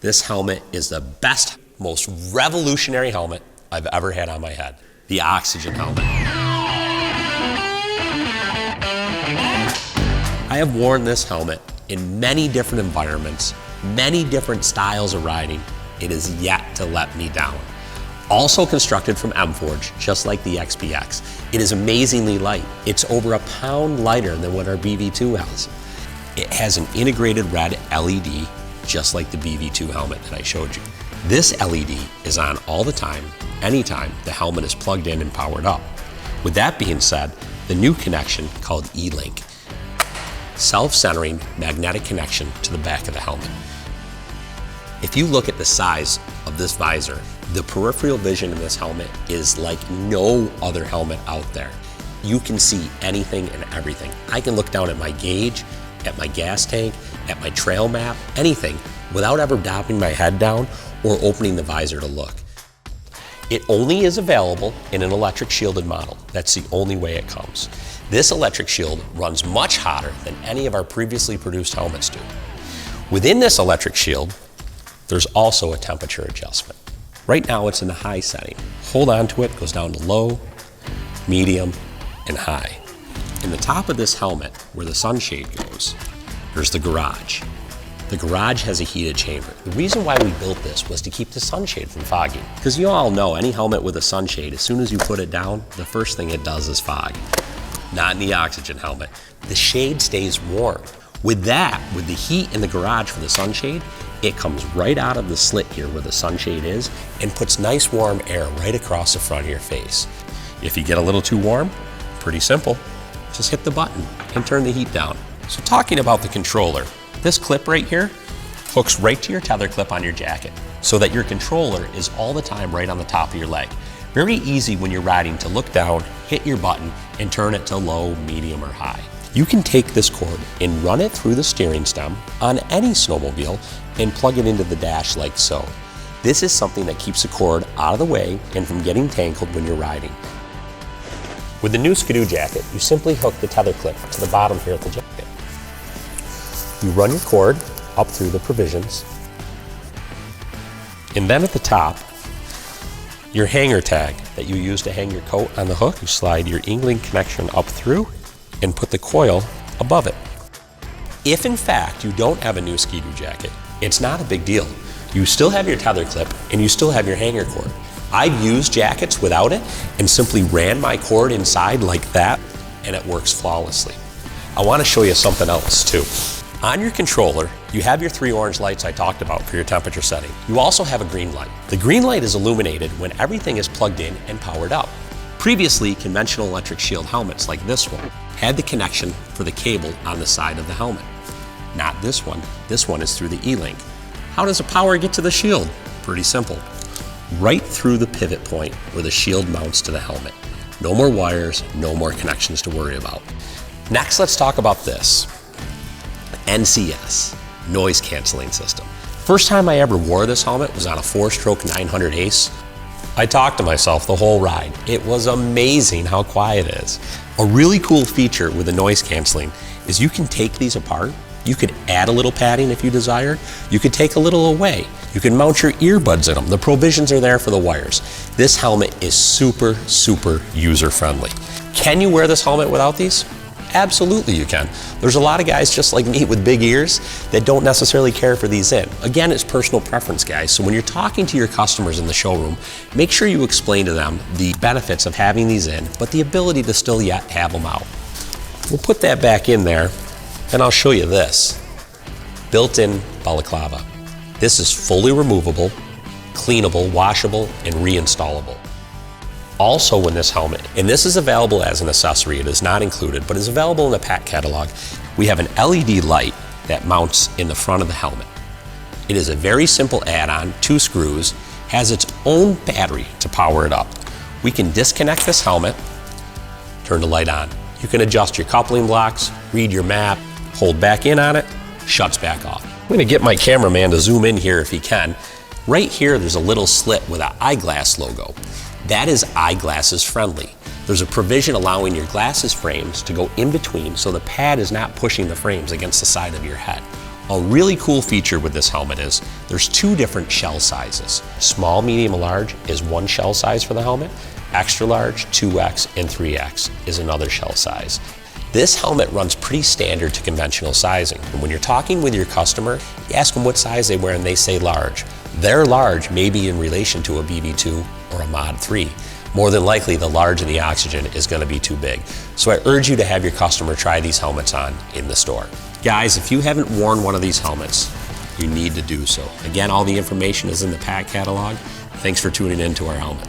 This helmet is the best, most revolutionary helmet I've ever had on my head. The oxygen helmet. I have worn this helmet in many different environments, many different styles of riding. It is yet to let me down. Also constructed from M-Forge, just like the XPX. It is amazingly light. It's over a pound lighter than what our BV2 has. It has an integrated red LED, just like the BV2 helmet that I showed you. This LED is on all the time, anytime the helmet is plugged in and powered up. With that being said, the new connection called E-Link, self-centering magnetic connection to the back of the helmet. If you look at the size of this visor, the peripheral vision in this helmet is like no other helmet out there. You can see anything and everything. I can look down at my gauge, at my gas tank, at my trail map, anything, without ever dropping my head down or opening the visor to look. It only is available in an electric shielded model. That's the only way it comes. This electric shield runs much hotter than any of our previously produced helmets do. Within this electric shield, there's also a temperature adjustment. Right now it's in the high setting. Hold on to it, goes down to low, medium, and high. In the top of this helmet, where the sunshade goes, there's the garage. The garage has a heated chamber. The reason why we built this was to keep the sunshade from fogging. Because you all know, any helmet with a sunshade, as soon as you put it down, the first thing it does is fog. Not in the oxygen helmet. The shade stays warm. With that, with the heat in the garage for the sunshade, it comes right out of the slit here where the sunshade is and puts nice warm air right across the front of your face. If you get a little too warm, pretty simple. Just hit the button and turn the heat down. So talking about the controller, this clip right here hooks right to your tether clip on your jacket so that your controller is all the time right on the top of your leg. Very easy when you're riding to look down, hit your button, and turn it to low, medium, or high. You can take this cord and run it through the steering stem on any snowmobile and plug it into the dash like so. This is something that keeps the cord out of the way and from getting tangled when you're riding. With the new Skidoo jacket, you simply hook the tether clip to the bottom here of the jacket. You run your cord up through the provisions, and then at the top, your hanger tag that you use to hang your coat on the hook, you slide your E-Link connection up through and put the coil above it. If in fact you don't have a new Skidoo jacket, it's not a big deal. You still have your tether clip and you still have your hanger cord. I've used jackets without it and simply ran my cord inside like that, and it works flawlessly. I want to show you something else too. On your controller, you have your 3 orange lights I talked about for your temperature setting. You also have a green light. The green light is illuminated when everything is plugged in and powered up. Previously, conventional electric shield helmets like this one had the connection for the cable on the side of the helmet. Not this one. This one is through the E-Link. How does the power get to the shield? Pretty simple. Right through the pivot point where the shield mounts to the helmet. No more wires, no more connections to worry about. Next, let's talk about this. NCS, noise canceling system. First time I ever wore this helmet was on a 4-stroke 900 Ace. I talked to myself the whole ride. It was amazing how quiet it is. A really cool feature with the noise canceling is you can take these apart. You could add a little padding if you desired. You could take a little away. You can mount your earbuds in them. The provisions are there for the wires. This helmet is super, super user-friendly. Can you wear this helmet without these? Absolutely you can. There's a lot of guys just like me with big ears that don't necessarily care for these in. Again, it's personal preference, guys. So when you're talking to your customers in the showroom, make sure you explain to them the benefits of having these in, but the ability to still yet have them out. We'll put that back in there, and I'll show you this. Built-in balaclava. This is fully removable, cleanable, washable, and reinstallable. Also in this helmet, and this is available as an accessory, it is not included, but is available in the pack catalog, we have an LED light that mounts in the front of the helmet. It is a very simple add-on, 2 screws, has its own battery to power it up. We can disconnect this helmet, turn the light on. You can adjust your coupling blocks, read your map, hold back in on it, shuts back off. I'm gonna get my cameraman to zoom in here if he can. Right here, there's a little slit with an eyeglass logo. That is eyeglasses friendly. There's a provision allowing your glasses frames to go in between so the pad is not pushing the frames against the side of your head. A really cool feature with this helmet is there's 2 different shell sizes. Small, medium, and large is one shell size for the helmet. Extra large, 2X, and 3X is another shell size. This helmet runs pretty standard to conventional sizing. And when you're talking with your customer, you ask them what size they wear and they say large. Their large may be in relation to a BB2 or a Mod 3. More than likely, the large in the Oxygen is going to be too big. So I urge you to have your customer try these helmets on in the store. Guys, if you haven't worn one of these helmets, you need to do so. Again, all the information is in the pack catalog. Thanks for tuning in to our helmet.